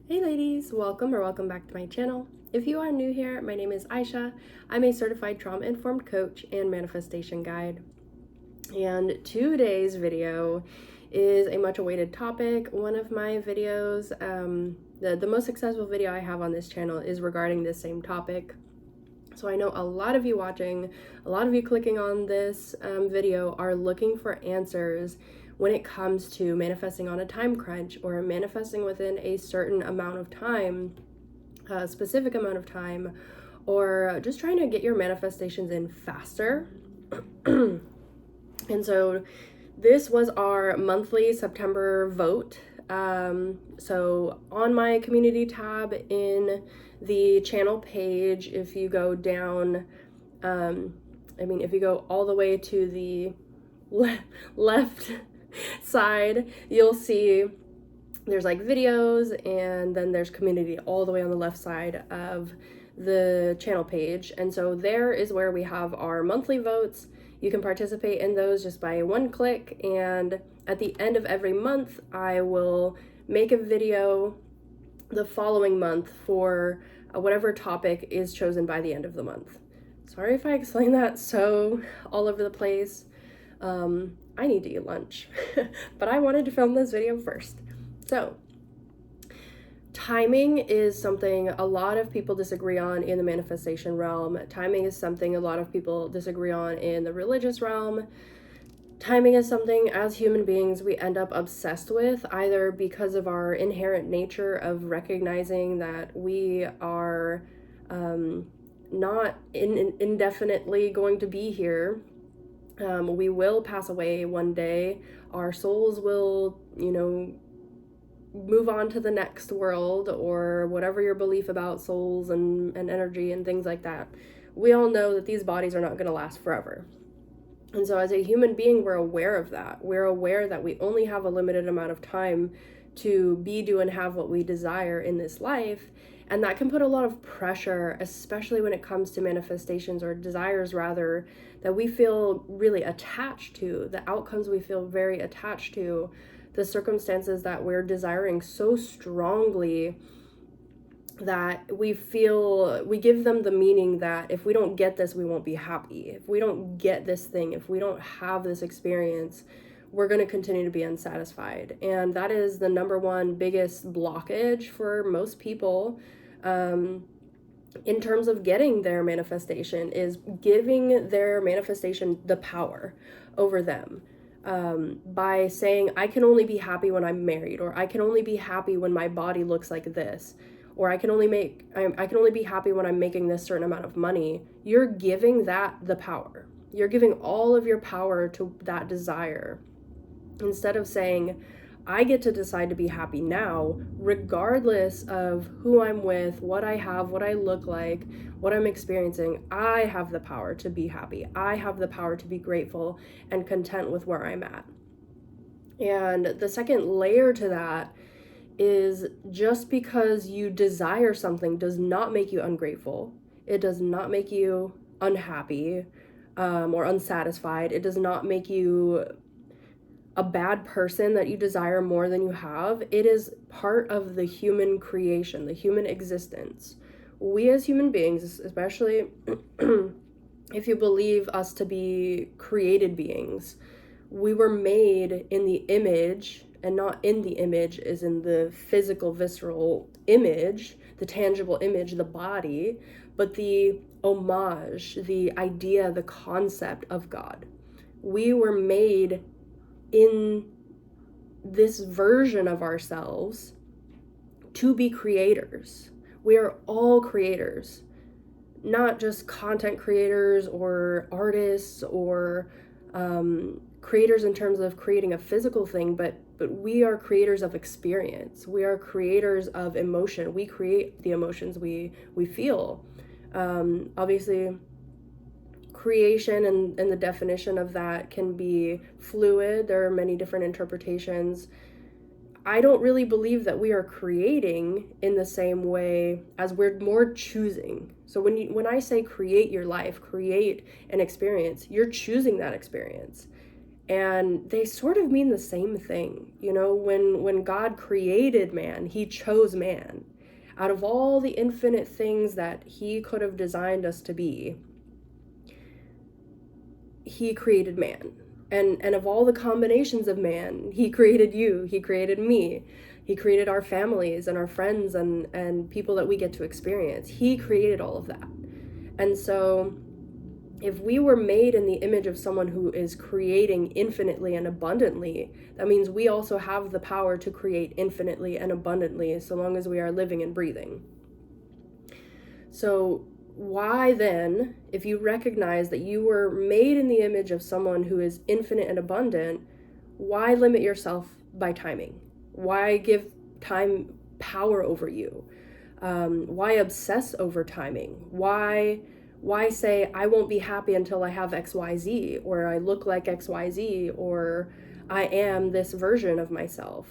Hey ladies, welcome back to my channel. If you are new here, my name is Aisha. I'm a certified trauma-informed coach and manifestation guide. And today's video is a much awaited topic. One of my videos, the most successful video I have on this channel is regarding this same topic. So I know a lot of you watching, a lot of you clicking on this video are looking for answers when it comes to manifesting on a time crunch or manifesting within a certain amount of time, a specific amount of time, or just trying to get your manifestations in faster. And so this was our monthly September vote. So on my community tab in the channel page, if you go down, if you go all the way to the left side, you'll see there's like videos, and then there's community all the way on the left side of the channel page. And so there is where we have our monthly votes. You can participate in those just by one click, and at the end of every month I will make a video the following month for whatever topic is chosen by the end of the month. Sorry if I explain that so all over the place. I need to eat lunch, but I wanted to film this video first. So, timing is something a lot of people disagree on in the manifestation realm. Timing is something a lot of people disagree on in the religious realm. Timing is something as human beings we end up obsessed with, either because of our inherent nature of recognizing that we are not indefinitely going to be here. We will pass away one day. Our souls will, move on to the next world, or whatever your belief about souls and energy and things like that. We all know that these bodies are not going to last forever. And so as a human being, we're aware of that. We're aware that we only have a limited amount of time to be, do, and have what we desire in this life. And that can put a lot of pressure, especially when it comes to manifestations, or desires rather, that we feel really attached to, the outcomes we feel very attached to, the circumstances that we're desiring so strongly that we give them the meaning that if we don't get this, we won't be happy. If we don't get this thing, if we don't have this experience, we're going to continue to be unsatisfied. And that is the number one biggest blockage for most people in terms of getting their manifestation, is giving their manifestation the power over them. By saying, I can only be happy when I'm married, or I can only be happy when my body looks like this, or I can only be happy when I'm making this certain amount of money. You're giving that the power. You're giving all of your power to that desire, instead of saying, I get to decide to be happy now, regardless of who I'm with, what I have, what I look like, what I'm experiencing. I have the power to be happy. I have the power to be grateful and content with where I'm at. And the second layer to that is, just because you desire something does not make you ungrateful. It does not make you unhappy or unsatisfied. It does not make you a bad person that you desire more than you have. It is part of the human creation, the human existence. We as human beings, especially if you believe us to be created beings, we were made in the image, and not in the image as in the physical, visceral image, the tangible image, the body, but the homage, the idea, the concept of God. We were made in this version of ourselves to be creators. We are all creators, not just content creators or artists or creators in terms of creating a physical thing, but we are creators of experience. We are creators of emotion. We create the emotions we feel. Obviously, creation and the definition of that can be fluid. There are many different interpretations. I don't really believe that we are creating in the same way as we're more choosing. So when I say create your life, create an experience, you're choosing that experience. And they sort of mean the same thing. You know, when God created man, he chose man. Out of all the infinite things that he could have designed us to be, he created man. And of all the combinations of man, he created you, he created me, he created our families and our friends and people that we get to experience. He created all of that. And so if we were made in the image of someone who is creating infinitely and abundantly, that means we also have the power to create infinitely and abundantly so long as we are living and breathing. So why then, if you recognize that you were made in the image of someone who is infinite and abundant, why limit yourself by timing? Why give time power over you? Why obsess over timing? Why say I won't be happy until I have XYZ, or I look like XYZ, or I am this version of myself?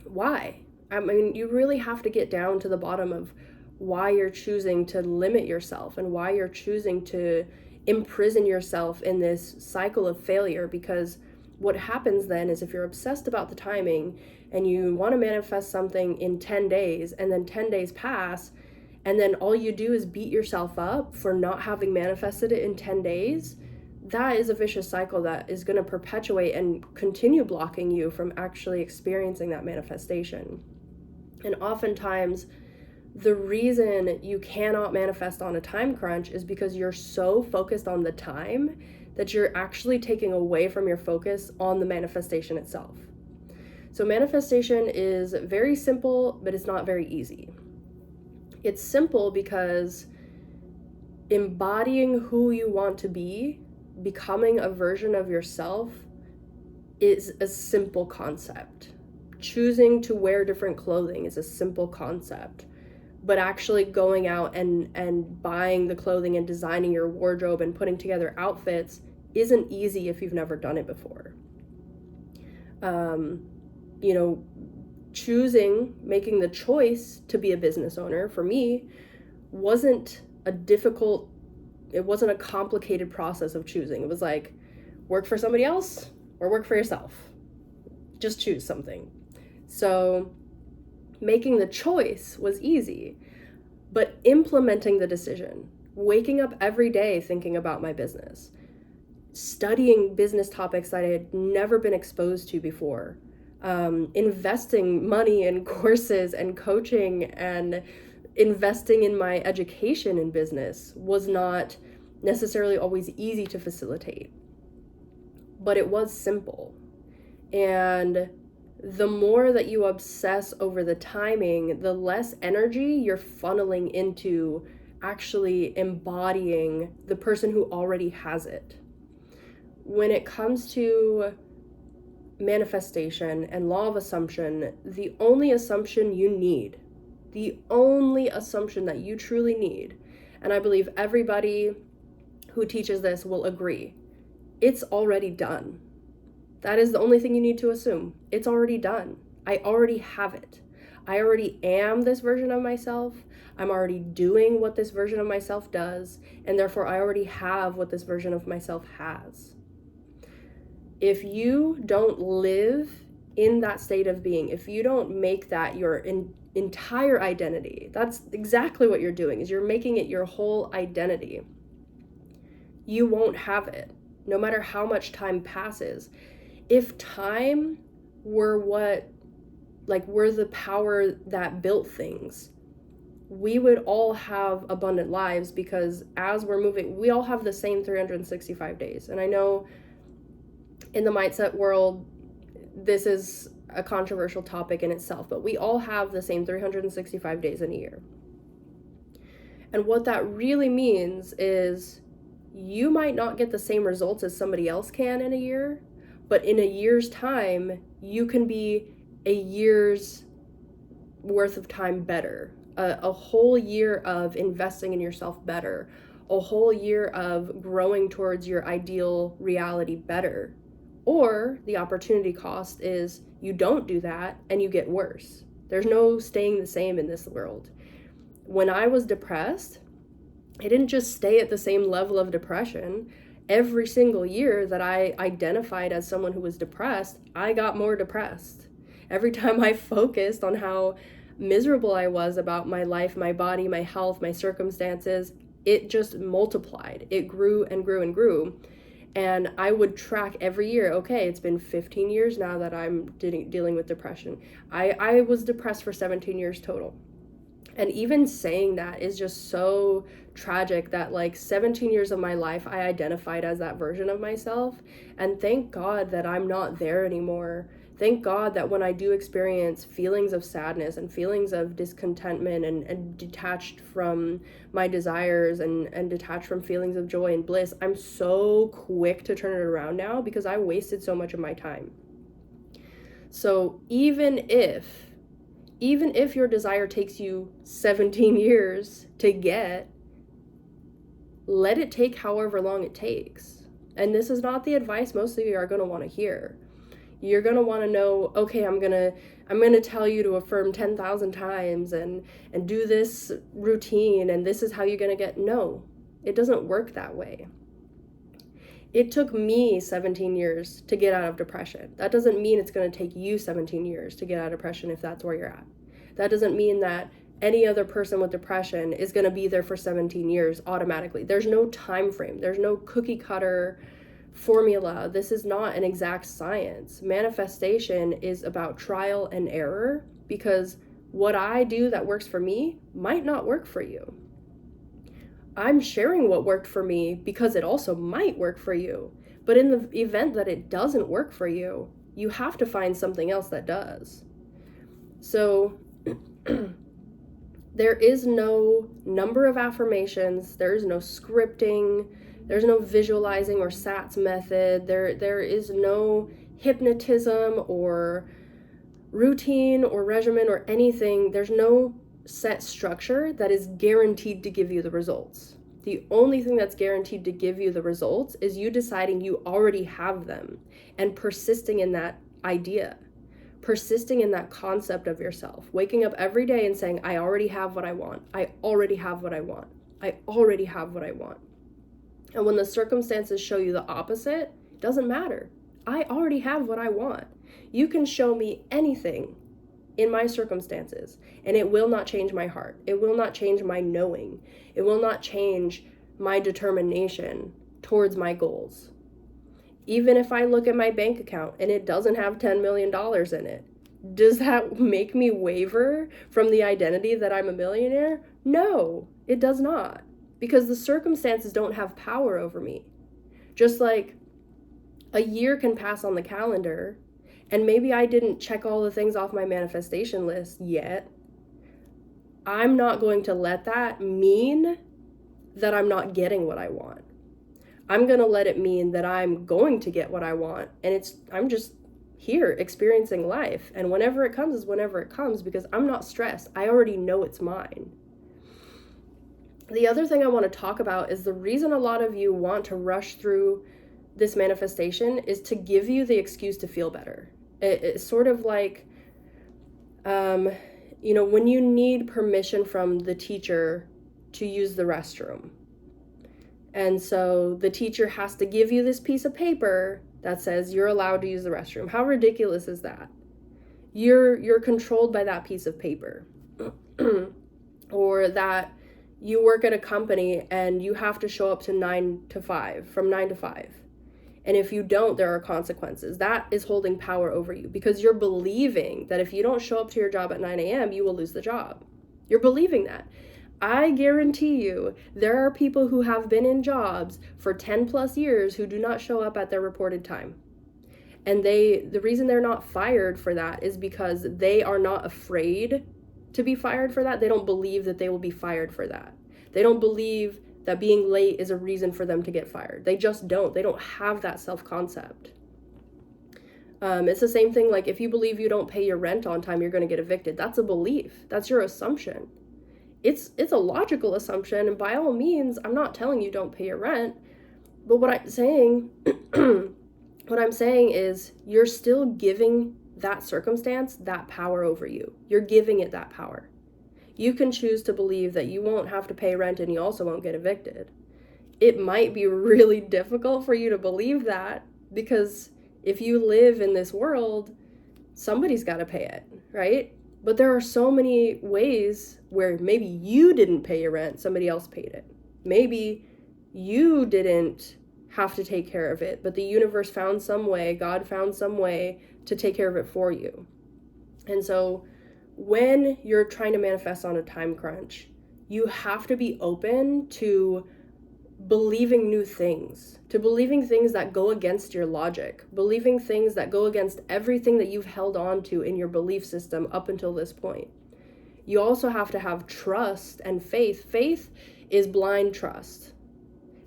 Why? I mean, you really have to get down to the bottom of why you're choosing to limit yourself and why you're choosing to imprison yourself in this cycle of failure. Because what happens then is if you're obsessed about the timing and you want to manifest something in 10 days and then 10 days pass and then all you do is beat yourself up for not having manifested it in 10 days, that is a vicious cycle that is going to perpetuate and continue blocking you from actually experiencing that manifestation. And oftentimes, the reason you cannot manifest on a time crunch is because you're so focused on the time that you're actually taking away from your focus on the manifestation itself. So manifestation is very simple, but it's not very easy. It's simple because embodying who you want to be, becoming a version of yourself, is a simple concept. Choosing to wear different clothing is a simple concept. But actually going out and buying the clothing and designing your wardrobe and putting together outfits isn't easy if you've never done it before. Making the choice to be a business owner, for me, wasn't a complicated process of choosing. It was like, work for somebody else or work for yourself. Just choose something. So making the choice was easy, but implementing the decision, waking up every day thinking about my business, studying business topics that I had never been exposed to before, investing money in courses and coaching and investing in my education in business was not necessarily always easy to facilitate, but it was simple. And the more that you obsess over the timing, the less energy you're funneling into actually embodying the person who already has it. When it comes to manifestation and law of assumption, the only assumption that you truly need, and I believe everybody who teaches this will agree, it's already done. That is the only thing you need to assume. It's already done. I already have it. I already am this version of myself. I'm already doing what this version of myself does, and therefore I already have what this version of myself has. If you don't live in that state of being, if you don't make that your entire identity, that's exactly what you're doing, is you're making it your whole identity. You won't have it, no matter how much time passes. If time were the power that built things, we would all have abundant lives, because as we're moving, we all have the same 365 days. And I know in the mindset world, this is a controversial topic in itself, but we all have the same 365 days in a year. And what that really means is you might not get the same results as somebody else can in a year, but in a year's time, you can be a year's worth of time better, a whole year of investing in yourself better, a whole year of growing towards your ideal reality better. Or the opportunity cost is you don't do that and you get worse. There's no staying the same in this world. When I was depressed, I didn't just stay at the same level of depression. every single year that I identified as someone who was depressed, I got more depressed. Every time I focused on how miserable I was about my life, my body, my health, my circumstances, it just multiplied. It grew and grew and grew. And I would track every year, okay, it's been 15 years now that I'm dealing with depression. I was depressed for 17 years total. And even saying that is just so tragic that like 17 years of my life, I identified as that version of myself. And thank God that I'm not there anymore. Thank God that when I do experience feelings of sadness and feelings of discontentment and detached from my desires and detached from feelings of joy and bliss, I'm so quick to turn it around now because I wasted so much of my time. So even if your desire takes you 17 years to get, let it take however long it takes. And this is not the advice most of you are going to want to hear. You're going to want to know, okay, I'm going to tell you to affirm 10,000 times and do this routine and this is how you're going to get. No, it doesn't work that way. It took me 17 years to get out of depression. That doesn't mean it's going to take you 17 years to get out of depression if that's where you're at. That doesn't mean that any other person with depression is going to be there for 17 years automatically. There's no time frame. There's no cookie cutter formula. This is not an exact science. Manifestation is about trial and error because what I do that works for me might not work for you. I'm sharing what worked for me because it also might work for you. But in the event that it doesn't work for you, you have to find something else that does. So there is no number of affirmations, there is no scripting, there's no visualizing or SATS method, there is no hypnotism or routine or regimen or anything. There's no set structure that is guaranteed to give you the results. The only thing that's guaranteed to give you the results is you deciding you already have them and persisting in that idea, persisting in that concept of yourself, waking up every day and saying, I already have what I want. I already have what I want. I already have what I want. And when the circumstances show you the opposite, it doesn't matter. I already have what I want. You can show me anything in my circumstances, and it will not change my heart. It will not change my knowing. It will not change my determination towards my goals. Even if I look at my bank account and it doesn't have $10 million in it, does that make me waver from the identity that I'm a millionaire? No, it does not, because the circumstances don't have power over me. Just like a year can pass on the calendar, and maybe I didn't check all the things off my manifestation list yet. I'm not going to let that mean that I'm not getting what I want. I'm going to let it mean that I'm going to get what I want, and I'm just here experiencing life, and whenever it comes is whenever it comes, because I'm not stressed. I already know it's mine. The other thing I want to talk about is the reason a lot of you want to rush through this manifestation is to give you the excuse to feel better. It's sort of like, when you need permission from the teacher to use the restroom. And so the teacher has to give you this piece of paper that says you're allowed to use the restroom. How ridiculous is that? You're controlled by that piece of paper. Or that you work at a company and you have to show up to 9 to 5, from 9 to 5. And if you don't, there are consequences. That is holding power over you because you're believing that if you don't show up to your job at 9 a.m., you will lose the job. You're believing that. I guarantee you, there are people who have been in jobs for 10 plus years who do not show up at their reported time. And the reason they're not fired for that is because they are not afraid to be fired for that. They don't believe that they will be fired for that. They don't believe that being late is a reason for them to get fired. They just don't. They don't have that self-concept. It's the same thing like if you believe you don't pay your rent on time, you're going to get evicted. That's a belief. That's your assumption. It's a logical assumption, and by all means, I'm not telling you don't pay your rent, but what I'm saying is you're still giving that circumstance that power over you. You're giving it that power. You can choose to believe that you won't have to pay rent and you also won't get evicted. it might be really difficult for you to believe that, because if you live in this world, somebody's got to pay it, right? But there are so many ways where maybe you didn't pay your rent, somebody else paid it. Maybe you didn't have to take care of it, but the universe found some way, God found some way to take care of it for you. And so when you're trying to manifest on a time crunch, you have to be open to believing new things, to believing things that go against your logic, believing things that go against everything that you've held on to in your belief system up until this point. You also have to have trust and faith. Faith is blind trust.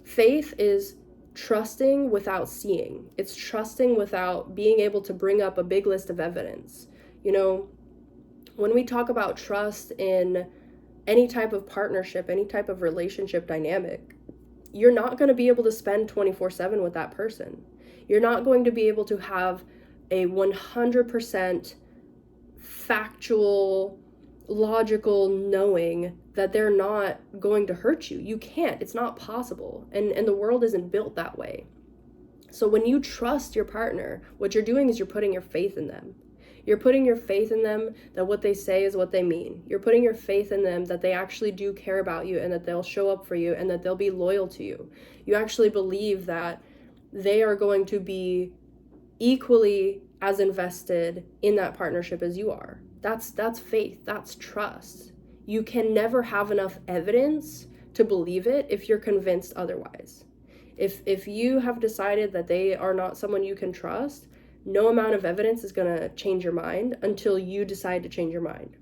Faith is trusting without seeing. It's trusting without being able to bring up a big list of evidence. You know, when we talk about trust in any type of partnership, any type of relationship dynamic, you're not going to be able to spend 24/7 with that person. You're not going to be able to have a 100% factual, logical knowing that they're not going to hurt you. You can't. It's not possible. And the world isn't built that way. So when you trust your partner, what you're doing is you're putting your faith in them. You're putting your faith in them that what they say is what they mean. You're putting your faith in them that they actually do care about you and that they'll show up for you and that they'll be loyal to you. You actually believe that they are going to be equally as invested in that partnership as you are. That's faith. That's trust. You can never have enough evidence to believe it if you're convinced otherwise. If you have decided that they are not someone you can trust, no amount of evidence is going to change your mind until you decide to change your mind.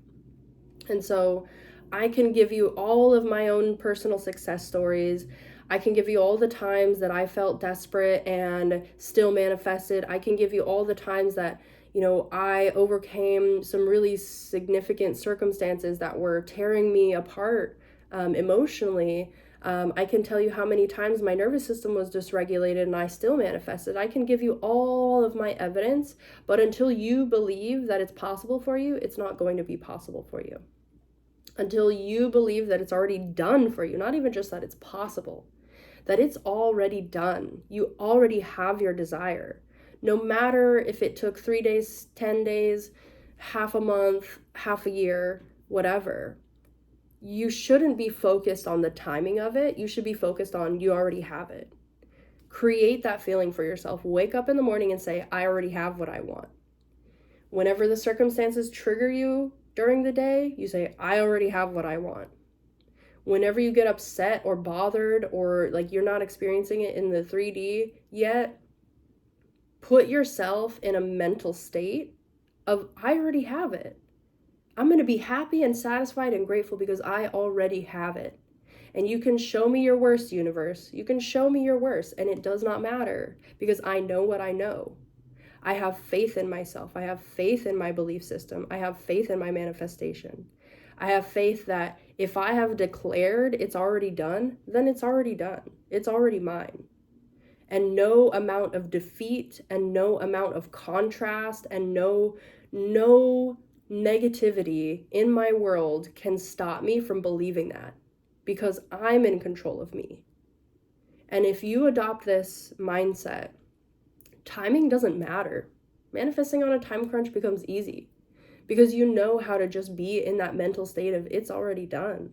And so I can give you all of my own personal success stories. I can give you all the times that I felt desperate and still manifested. I can give you all the times that, you know, I overcame some really significant circumstances that were tearing me apart emotionally. I can tell you how many times my nervous system was dysregulated and I still manifested. I can give you all of my evidence, but until you believe that it's possible for you, it's not going to be possible for you. Until you believe that it's already done for you, not even just that it's possible, that it's already done. You already have your desire. No matter if it took 3 days, 10 days, half a month, half a year, whatever. You shouldn't be focused on the timing of it. You should be focused on you already have it. Create that feeling for yourself. Wake up in the morning and say, I already have what I want. Whenever the circumstances trigger you during the day, you say, I already have what I want. Whenever you get upset or bothered or like you're not experiencing it in the 3D yet, put yourself in a mental state of, I already have it. I'm going to be happy and satisfied and grateful because I already have it. And you can show me your worst, universe. You can show me your worst, and it does not matter because I know what I know. I have faith in myself. I have faith in my belief system. I have faith in my manifestation. I have faith that if I have declared it's already done, then it's already done. It's already mine. And no amount of defeat and no amount of contrast and no negativity in my world can stop me from believing that because I'm in control of me. And if you adopt this mindset, timing doesn't matter. Manifesting on a time crunch becomes easy because you know how to just be in that mental state of it's already done,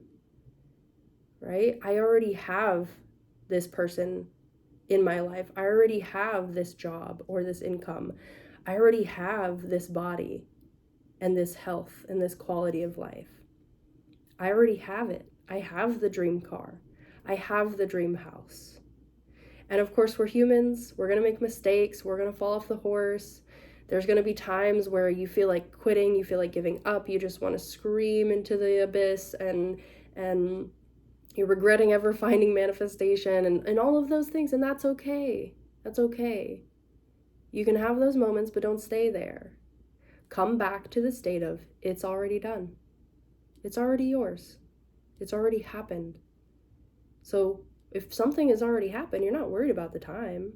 right? I already have this person in my life. I already have this job or this income. I already have this body and this health and this quality of life. I already have it. I have the dream car. I have the dream house. And of course, we're humans. We're going to make mistakes. We're going to fall off the horse. There's going to be times where you feel like quitting. You feel like giving up. You just want to scream into the abyss and you're regretting ever finding manifestation and all of those things. And that's okay. That's okay. You can have those moments, but don't stay there. Come back to the state of it's already done. It's already yours. It's already happened. So if something has already happened, you're not worried about the time.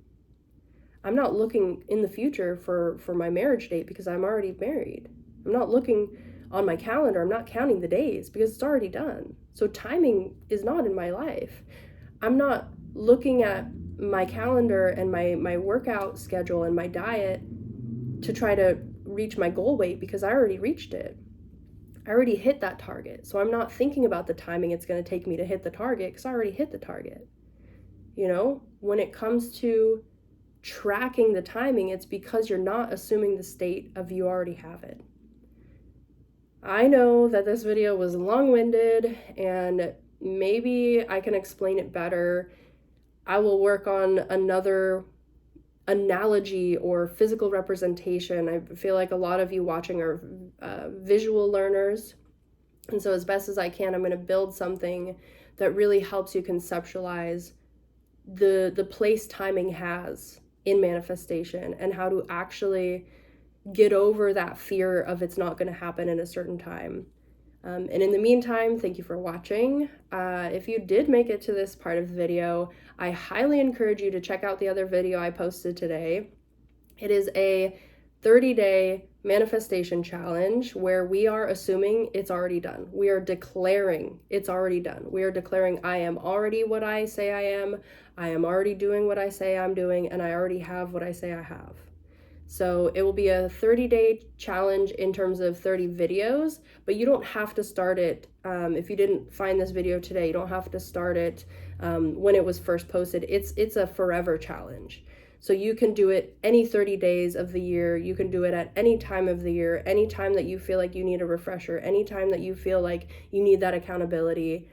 I'm not looking in the future for my marriage date because I'm already married. I'm not looking on my calendar. I'm not counting the days because it's already done. So timing is not in my life. I'm not looking at my calendar and my workout schedule and my diet to try to reach my goal weight, because I already reached it. I already hit that target. So I'm not thinking about the timing it's going to take me to hit the target, because I already hit the target. You know, when it comes to tracking the timing, it's because you're not assuming the state of you already have it. I know that this video was long-winded, and maybe I can explain it better. I will work on another analogy or physical representation. I feel like a lot of you watching are visual learners. And so as best as I can, I'm going to build something that really helps you conceptualize the place timing has in manifestation, and how to actually get over that fear of it's not going to happen in a certain time. And in the meantime, thank you for watching. If you did make it to this part of the video, I highly encourage you to check out the other video I posted today. It is a 30-day manifestation challenge where we are assuming it's already done. We are declaring it's already done. We are declaring I am already what I say I am already doing what I say I'm doing, and I already have what I say I have. So it will be a 30-day challenge in terms of 30 videos, but you don't have to start it. If you didn't find this video today, you don't have to start it when it was first posted. It's a forever challenge. So you can do it any 30 days of the year. You can do it at any time of the year, any time that you feel like you need a refresher, any time that you feel like you need that accountability.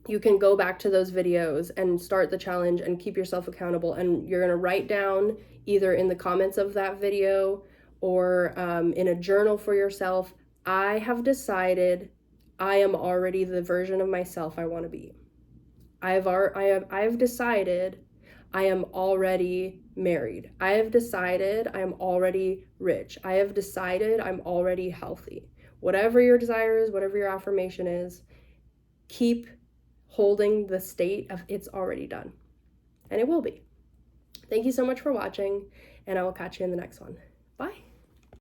You can go back to those videos and start the challenge and keep yourself accountable. And you're going to write down, either in the comments of that video or in a journal for yourself, I have decided I am already the version of myself I want to be. I have decided I am already married. I have decided I am already rich. I have decided I'm already healthy. Whatever your desire is, whatever your affirmation is, keep holding the state of it's already done. And it will be. Thank you so much for watching, and I will catch you in the next one. Bye.